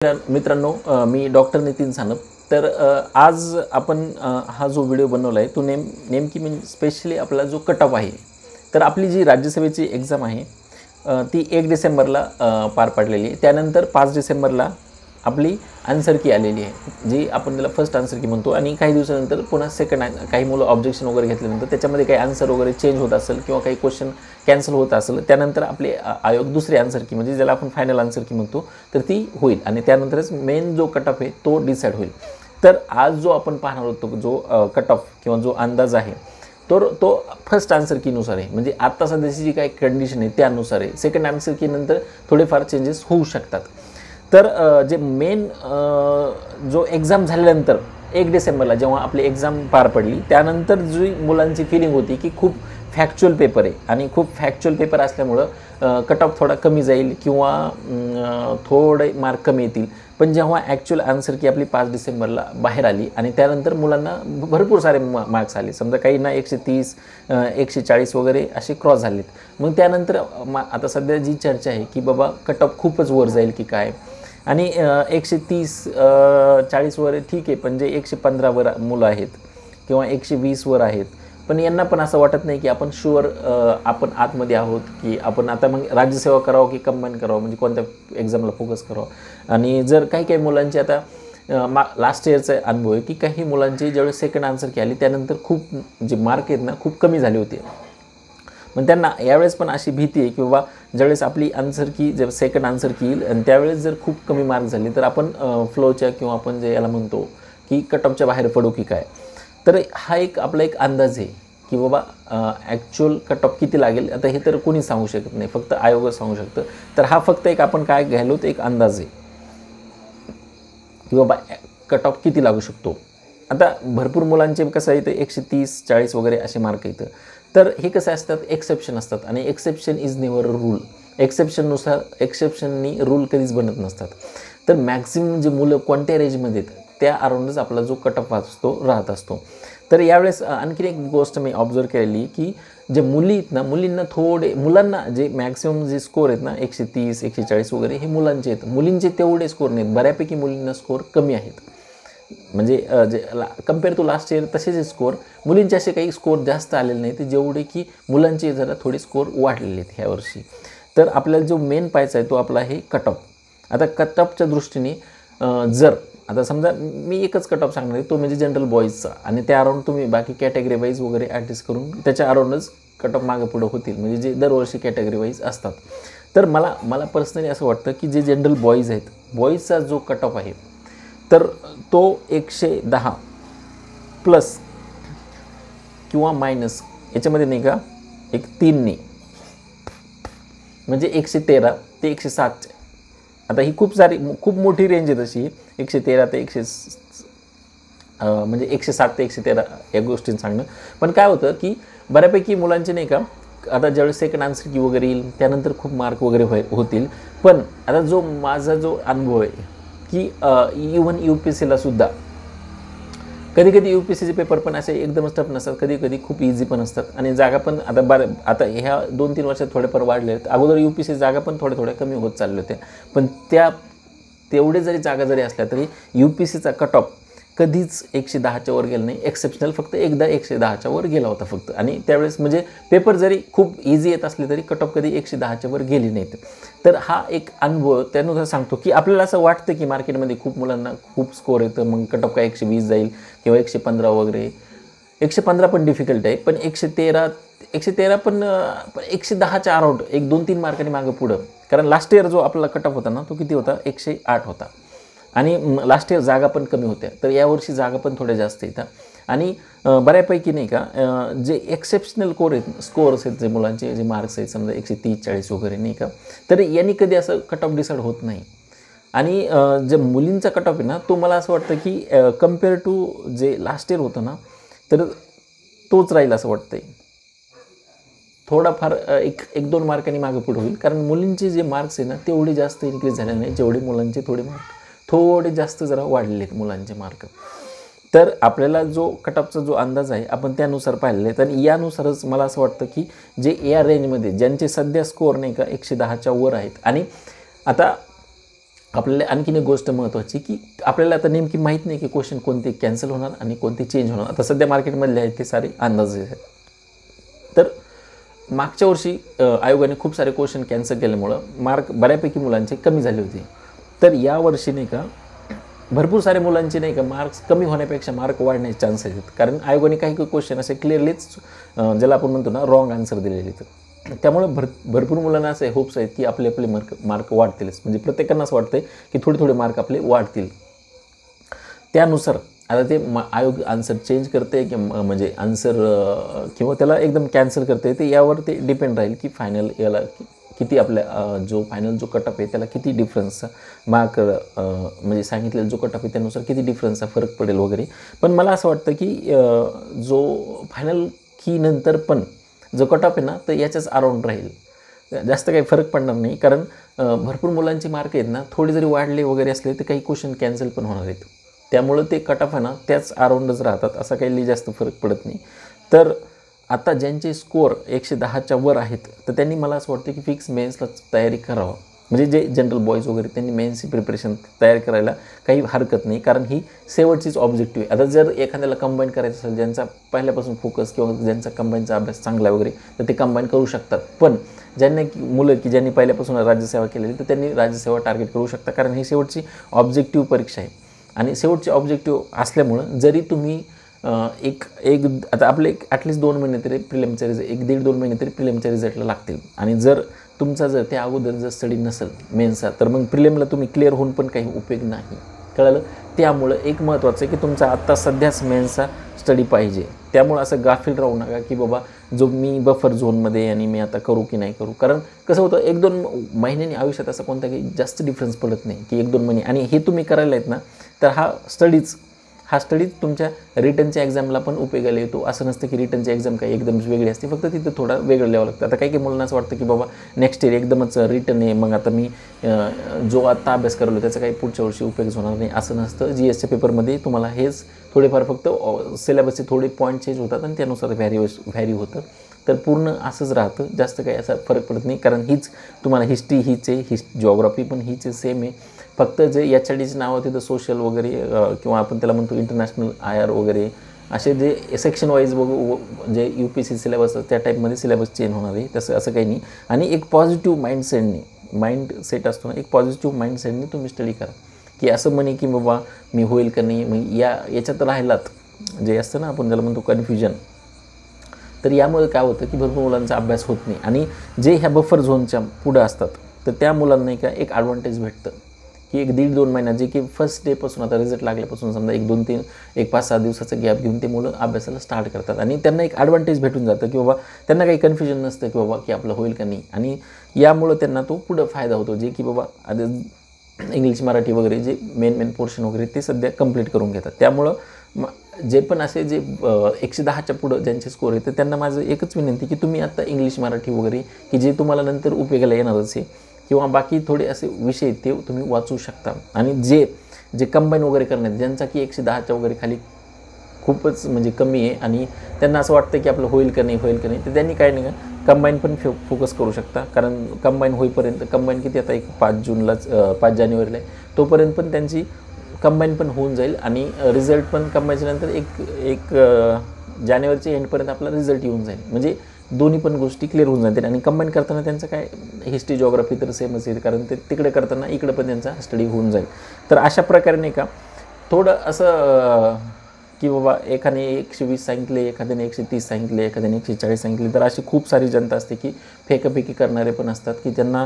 मित्रांनो, मी डॉक्टर नितीन सानप. तर आज आपण हा जो व्हिडिओ बनवला आहे तो नेमकी मी स्पेशली आपला जो कट ऑफ आहे, तर आपली जी राज्यसभेची एक्झाम आहे ती 1 डिसेंबरला पार पडलेली आहे. त्यानंतर 5 डिसेंबरला आपली आन्सर की आलेली आहे, जी आपण त्याला फर्स्ट आन्सर की म्हणतो. आणि काही दिवसानंतर पुन्हा सेकंड काही मुलं ऑब्जेक्शन वगैरे घेतल्यानंतर त्याच्यामध्ये काही आन्सर वगैरे चेंज होत असेल किंवा काही क्वेश्चन कॅन्सल होत असेल, त्यानंतर आपले आयोग दुसरी आन्सर की म्हणजे ज्याला आपण फायनल आन्सर की म्हणतो तर ती होईल आणि त्यानंतरच मेन जो कट ऑफ आहे तो डिसाईड होईल. तर आज जो आपण पाहणार होतो जो कट ऑफ किंवा जो अंदाज आहे तर तो फर्स्ट आन्सर कीनुसार आहे. म्हणजे आत्ता सध्याची जी काही कंडिशन आहे त्यानुसार आहे. सेकंड आन्सर की नंतर थोडेफार चेंजेस होऊ शकतात. तर जे मेन जो एक्झाम झाल्यानंतर 1 डिसेंबरला जेव्हा आपली एक्झाम पार पडली त्यानंतर जी मुलांची फिलिंग होती की खूप फॅक्च्युअल पेपर आहे आणि खूप फॅक्च्युअल पेपर असल्यामुळं कट ऑफ थोडा कमी जाईल किंवा थोडे मार्क कमी येतील. पण जेव्हा ॲक्च्युअल आन्सर की आपली 5 डिसेंबरला बाहेर आली आणि त्यानंतर मुलांना भरपूर सारे मार्क्स आले. समजा काहींना 130 140 वगैरे असे क्रॉस झालेत. मग त्यानंतर आता सध्या जी चर्चा आहे की बाबा कट ऑफ खूपच वर जाईल की काय. आणि 130 40 वर ठीक आहे, पण जे 115 वर मुलं आहेत किंवा 120 वर आहेत, पण यांना पण असं वाटत नाही की आपण शुअर आपण आतमध्ये आहोत की आपण आता मग राज्यसेवा करावं की कंबाईन करावं, म्हणजे कोणत्या एक्झामला फोकस करावं. आणि जर काही काही मुलांचे आता लास्ट इयरचा अनुभव आहे की काही मुलांची ज्यावेळेस सेकंड आन्सर की आली त्यानंतर खूप जे मार्क आहेत ना खूप कमी झाले होते. मग त्यांना यावेळेस पण अशी भीती आहे की बाबा ज्यावेळेस आपली आन्सर की जर सेकंड आन्सर की येईल आणि त्यावेळेस जर खूप कमी मार्क झाले तर आपण फ्लोच्या किंवा आपण जे याला म्हणतो की कट ऑफच्या बाहेर पडू की काय. तर हा आपला एक अंदाज आहे की बाबा ॲक्च्युअल कट ऑफ किती लागेल आता हे तर कोणी सांगू शकत नाही, फक्त आयोगच सांगू शकतं. तर हा फक्त एक आपण काय घ्यायलो तर एक अंदाज आहे की बाबा कट ऑफ किती लागू शकतो. आता भरपूर मुलांचे कसं आहे ते 130 40 वगैरे असे मार्क येतं. तर हे कसं असतात, एक्सेप्शन असतात आणि exception is never a rule. एक्सेप्शननी रूल कधीच बनत नसतात. तर मॅक्झिमम जे मुलं कोणत्या रेंजमध्ये आहेत त्या अराउंडच आपला जो कट ऑफ राहत असतो. तर यावेळेस आणखीन एक गोष्ट मी ऑब्झर्व केलेली की जे मुली आहेत ना मुलांना जे मॅक्सिमम जे स्कोर आहेत ना 130 140 वगैरे हे मुलांचे आहेत. मुलींचे तेवढे स्कोर नाहीत, बऱ्यापैकी मुलींना स्कोर कमी आहेत. म्हणजे जे कम्पेअर टू लास्ट इयर तसेच स्कोर मुलींचे असे काही स्कोर जास्त आलेले नाही, ते जेवढे की मुलांचे जरा थोडे स्कोर वाढलेले आहेत ह्या वर्षी. तर आपल्याला जो मेन पाहायचा आहे तो आपला आहे कट ऑफ. आता कट ऑफच्या दृष्टीने जर आता समजा मी एकच कट ऑफ सांगणार आहे तो म्हणजे जनरल बॉईजचा, आणि त्या अराउंड तुम्ही बाकी कॅटेगरी वाईज वगैरे ॲडजस्ट करून त्याच्या अराउंडच कट ऑफ मागे पुढं होतील, म्हणजे जे दरवर्षी कॅटेगरी वाईज असतात. तर मला पर्सनली असं वाटतं की जे जनरल बॉईज आहेत, बॉईजचा जो कट ऑफ आहे तर तो 110 प्लस किंवा मायनस याच्यामध्ये नाही का एक 3 म्हणजे 113 ते 107. आता ही खूप मोठी रेंज आहे तशी 113 ते 107 ते 113 या गोष्टींचं सांगणं. पण काय होतं की बऱ्यापैकी मुलांचे नाही का आता ज्यावेळेस सेकंड आन्सर की वगैरे येईल त्यानंतर खूप मार्क वगैरे होतील. पण आता माझा जो अनुभव आहे की इव्हन UPSCला सुद्धा कधी UPSCचे पेपर पण असे एकदमच टफ नसतात, कधी खूप इझी पण असतात. आणि जागा पण आता ह्या 2-3 वर्षात थोडेफार वाढले आहेत. अगोदर UPSC जागा पण थोड्या कमी होत चालल्या होत्या. पण तेवढे जरी जागा जरी असल्या तरी UPSCचा कट ऑफ कधीच 110च्या वर गेला नाही. एक्सेप्शनल फक्त एकदा 110च्या वर गेला होता फक्त. आणि त्यावेळेस म्हणजे पेपर जरी खूप इझी येत असले तरी कट ऑफ कधी 110च्या वर गेली नाहीत. तर हा एक अनुभव त्यानुसार सांगतो की आपल्याला असं वाटतं की मार्केटमध्ये खूप मुलांना खूप स्कोर येतं, मग कट ऑफ काय 120 जाईल किंवा 115 वगैरे. 115 पण डिफिकल्ट आहे, पण 113 पण 110च्या अराउंड 1-2-3 मार्कांनी मागं पुढं. कारण लास्ट इयर जो आपला कट ऑफ होता ना तो किती होता 108 होता आणि लास्ट इयर जागा पण कमी होत्या. तर यावर्षी जागा पण थोड्या जास्त येतात. आणि बऱ्यापैकी नाही का जे एक्सेप्शनल स्कोअर्स आहेत जे मुलांचे जे मार्क्स आहेत समजा 130 40 वगैरे नाही का, तर यांनी कधी असं कट ऑफ डिसाईड होत नाही. आणि जे मुलींचा कट ऑफ आहे ना तो मला असं वाटतं की कम्पेअर टू जे लास्ट इयर होतं ना तर तोच राहील असं वाटतंय. थोडाफार 1-2 मार्कांनी मागे पुढे होईल, कारण मुलींचे जे मार्क्स आहे ना तेवढे जास्त इन्क्रीज झाले नाही जेवढे मुलांचे थोडे जास्त जरा वाढलेले आहेत मुलांचे मार्क. तर आपल्याला जो कट ऑफचा जो अंदाज आहे आपण त्यानुसार पाहिलेले आहेत. आणि यानुसारच मला असं वाटतं की जे या रेंजमध्ये ज्यांचे सध्या स्कोअर नाही का 110च्या वर आहेत. आणि आता आपल्याला आणखीन एक गोष्ट महत्त्वाची की आपल्याला आता नेमकी माहीत नाही की क्वेश्चन कोणते कॅन्सल होणार आणि कोणते चेंज होणार. आता सध्या मार्केटमधले आहेत ते सारे अंदाज आहेत. तर मागच्या वर्षी आयोगाने खूप सारे क्वेश्चन कॅन्सल केल्यामुळं मार्क बऱ्यापैकी मुलांचे कमी झाले होते. तर यावर्षी नाही का भरपूर सारे मुलांचे नाही का मार्क्स कमी होण्यापेक्षा मार्क वाढण्याचे चान्सेस आहेत. कारण आयोगाने काही क्वेश्चन असे क्लिअरलीच ज्याला आपण म्हणतो ना रॉंग आन्सर दिलेले आहेत. त्यामुळे भरपूर मुलांना असे होप्स आहेत की आपले मार्क वाढतीलच. म्हणजे प्रत्येकांना असं वाटतं की थोडे मार्क आपले वाढतील. त्यानुसार आता ते आयोग आन्सर चेंज करते की म्हणजे आन्सर किंवा त्याला एकदम कॅन्सल करते ते यावर ते डिपेंड राहील की फायनल याला किती आपल्या जो फायनल जो कटअप आहे त्याला किती डिफरन्सचा मार्क म्हणजे सांगितलेला जो कटअप आहे त्यानुसार किती डिफरन्सचा फरक पडेल वगैरे. पण मला असं वाटतं की जो फायनल की नंतर पण जो कटअप आहे ना तर याच्याच अराउंड राहील. जास्त काही फरक पडणार नाही. कारण भरपूर मुलांचे मार्क आहेत ना थोडे जरी वाढले वगैरे असले तर काही क्वेश्चन कॅन्सल पण होणार आहेत. त्यामुळं ते कटअप आहे ना त्याच अराउंडच राहतात. असा काही जास्त फरक पडत नाही. तर आता ज्यांचे स्कोअर 110च्या वर आहेत तर त्यांनी मला असं वाटतं की फिक्स मेन्सला तयारी करावं. म्हणजे जे जनरल बॉईज वगैरे त्यांनी मेन्सची प्रिपरेशन तयार करायला काही हरकत नाही. कारण ही शेवटचीच ऑब्जेक्टिव्ह आहे. आता जर एखाद्याला कंबाईन करायचं असेल ज्यांचा पहिल्यापासून फोकस किंवा ज्यांचा कंबाईनचा अभ्यास चांगला वगैरे तर ते कंबाईन करू शकतात. पण ज्यांनी मुलं की ज्यांनी पहिल्यापासून राज्यसेवा केलेली तर त्यांनी राज्यसेवा टार्गेट करू शकता. कारण ही शेवटची ऑब्जेक्टिव्ह परीक्षा आहे. आणि शेवटची ऑब्जेक्टिव्ह असल्यामुळं जरी तुम्ही एक आता आपले ॲटलिस्ट 2 महिने तरी प्रिलिमच्या 1-1.5-2 महिने तरी प्रिलिमच्या रिझल्टला लागतील. आणि जर तुमचा जर त्या अगोदर जर स्टडी नसेल मेन्सचा तर मग प्रिलिमला तुम्ही क्लिअर होऊन पण काही उपयोग नाही. कळलं. त्यामुळं एक महत्त्वाचं आहे की तुमचा आत्ता सध्याच मेन्सचा स्टडी पाहिजे. त्यामुळं असं गाफील राहू नका की बाबा जो मी बफर झोनमध्ये आणि मी आता करू की नाही करू. कारण कसं होतं 1-2 महिन्यांनी आयुष्यात असं कोणता काही जास्त डिफरन्स पडत नाही की 1-2 महिने. आणि हे तुम्ही करायला आहेत ना तर हा स्टडीज तुमच्या रिटर्नच्या एक्झामला पण उपयोगाला येतो. असं नसतं की रिटर्नची एक्झाम काही एकदमच वेगळी असते. फक्त तिथं थोडं वेगळं लिहावं लागतं. आता काही मुलांना असं वाटतं की बाबा नेक्स्ट इयर एकदमच रिटर्न आहे मग आता मी जो आत्ता अभ्यास करलो त्याचा काही पुढच्या वर्षी उपयोग होणार नाही असं नसतं. GSच्या पेपरमध्ये तुम्हाला हेच थोडेफार फक्त सिलेबसचे थोडे पॉईंट चेंज होतात आणि त्यानुसार व्हॅरी होतं. तर पूर्ण असंच राहतं. जास्त काही असा फरक पडत नाही. कारण हीच तुम्हाला हिस्ट्री हीच आहे, जिओग्राफी पण हीच आहे, सेम आहे. फक्त जे याच्याडीची नावं तिथं सोशल वगैरे किंवा आपण त्याला म्हणतो इंटरनॅशनल IR वगैरे असे जे सेक्शन वाईज जे UPSC सिलेबस त्या टाईपमध्ये सिलेबस चेंज होणार आहे. तसं असं काही नाही. आणि एक पॉझिटिव्ह माइंडसेट असतो ना एक पॉझिटिव्ह माइंडसेटने तुम्ही स्टडी करा की असं म्हणे की बाबा मी होईल का नाही मग याच्यात राहिलात जे असतं ना आपण ज्याला म्हणतो कन्फ्युजन. तर यामुळे काय होतं की भरपूर मुलांचा अभ्यास होत नाही. आणि जे ह्या बफर झोनच्या पुढं असतात तर त्या मुलांना एक ॲडव्हान्टेज भेटतं की 1-1.5-2 महिन्यात जे की फर्स्ट डेपासून आता रिझल्ट लागल्यापासून समजा 1-2-3 5-6 दिवसाचा गॅप घेऊन ते मुलं अभ्यासाला स्टार्ट करतात. आणि त्यांना एक ॲडव्हान्टेज भेटून जातं की बाबा त्यांना काही कन्फ्युजन नसतं की बाबा की आपलं होईल का नाही. आणि यामुळं त्यांना तो पुढं फायदा होतो. जे की बाबा आता इंग्लिश मराठी वगैरे जे मेन पोर्शन वगैरे ते सध्या कंप्लीट करून घेतात. त्यामुळं जे पण असे जे 110च्या पुढं ज्यांचे स्कोर आहे तर त्यांना माझं एकच विनंती की तुम्ही आता इंग्लिश मराठी वगैरे की जे तुम्हाला नंतर उपयोगाला येणारच आहे किंवा बाकी थोडे असे विषय ते तुम्ही वाचू शकता. आणि जे कंबाईन वगैरे करण्यात ज्यांचा की 110च्या वगैरे खाली खूपच म्हणजे कमी आहे आणि त्यांना असं वाटतं की आपलं होईल का नाही तर त्यांनी काय नाही का कंबाईन पण फोकस करू शकता. कारण कंबाईन होईपर्यंत कंबाईन किती आता 5 जानेवारीला आहे तोपर्यंत पण त्यांची कंबाईन पण होऊन जाईल. आणि रिझल्ट पण कंबाईनच्या नंतर एक जानेवारीच्या एंडपर्यंत आपला रिझल्ट येऊन जाईल. म्हणजे दोन्ही पण गोष्टी क्लिअर होऊन जातील. आणि कंबाईन करताना त्यांचं काय हिस्ट्री जिओग्राफी तर सेमच आहे कारण ते तिकडे करताना इकडे पण त्यांचा स्टडी होऊन जाईल. तर अशा प्रकारे नाही का थोडं असं की बाबा एकाने 120 सांगितले, एखाद्याने 130 सांगितले, एखाद्याने 140 सांगितले. तर अशी खूप सारी जनता असते की फेकाफेकी करणारे पण असतात की त्यांना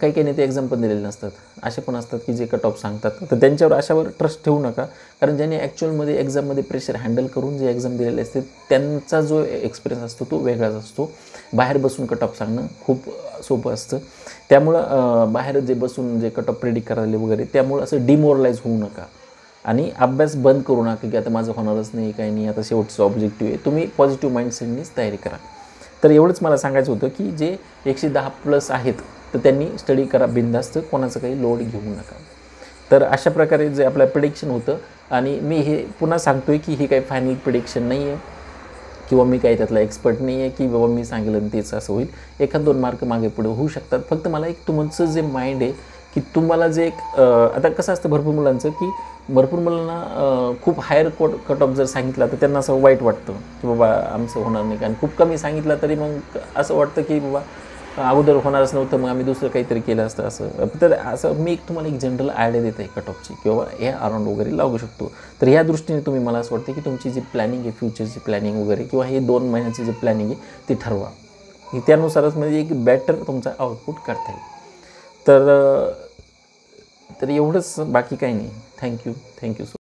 काही ते एक्झाम पण दिलेले नसतात. असे पण असतात की जे कट ऑफ सांगतात. तर त्यांच्यावर अशावर ट्रस्ट ठेवू नका. कारण ज्यांनी ॲक्च्युअलमध्ये एक्झाममध्ये प्रेशर हँडल करून जे एक्झाम दिलेले असते त्यांचा जो एक्सपिरियन्स असतो तो वेगळाच असतो. बाहेर बसून कट ऑफ सांगणं खूप सोपं असतं. त्यामुळं बाहेर जे बसून जे कट ऑफ प्रेडिक्ट करायला वगैरे त्यामुळं असं डिमोरलाइज होऊ नका. आणि अभ्यास बंद करू नका की आता माझं होणारच नाही काही नाही आता शेवटचं ऑब्जेक्टिव्ह आहे. तुम्ही पॉझिटिव्ह माइंडसेटनीच तयारी करा. तर एवढंच मला सांगायचं होतं की जे 110+ आहेत तर त्यांनी स्टडी करा बिनधास्त, कोणाचं काही लोड घेऊ नका. तर अशा प्रकारे जे आपलं प्रिडिक्शन होतं. आणि मी हे पुन्हा सांगतो आहे की हे काही फायनल प्रिडिक्शन नाही आहे किंवा मी काही त्यातला एक्सपर्ट नाही आहे की बाबा मी सांगितलं तेच असं होईल. 1-2 मार्क मागे पुढे होऊ शकतात. फक्त मला एक तुमचं जे माइंड आहे की तुम्हाला जे एक आता कसं असतं भरपूर मुलांचं की भरपूर मुलांना खूप हायर कट ऑफ जर सांगितला तर त्यांना असं वाईट वाटतं की बाबा आमचं होणार नाही, कारण खूप कमी सांगितलं तरी मग असं वाटतं की बाबा अगोदर होणारच नव्हतं, मग आम्ही दुसरं काहीतरी केलं असतं असं. तर असं मी तुम्हाला एक जनरल आयडिया देत आहे कट ऑफची, किंवा या अराउंड वगैरे लागू शकतो. तर ह्या दृष्टीने तुम्ही, मला असं वाटतं की तुमची जी प्लॅनिंग आहे, फ्युचरची प्लॅनिंग वगैरे, किंवा हे 2 महिन्याची जी प्लॅनिंग आहे ती ठरवा. त्यानुसारच म्हणजे एक बेटर तुमचा आउटपुट करता येईल. तर एवढंच, बाकी काही नाही. Thank you so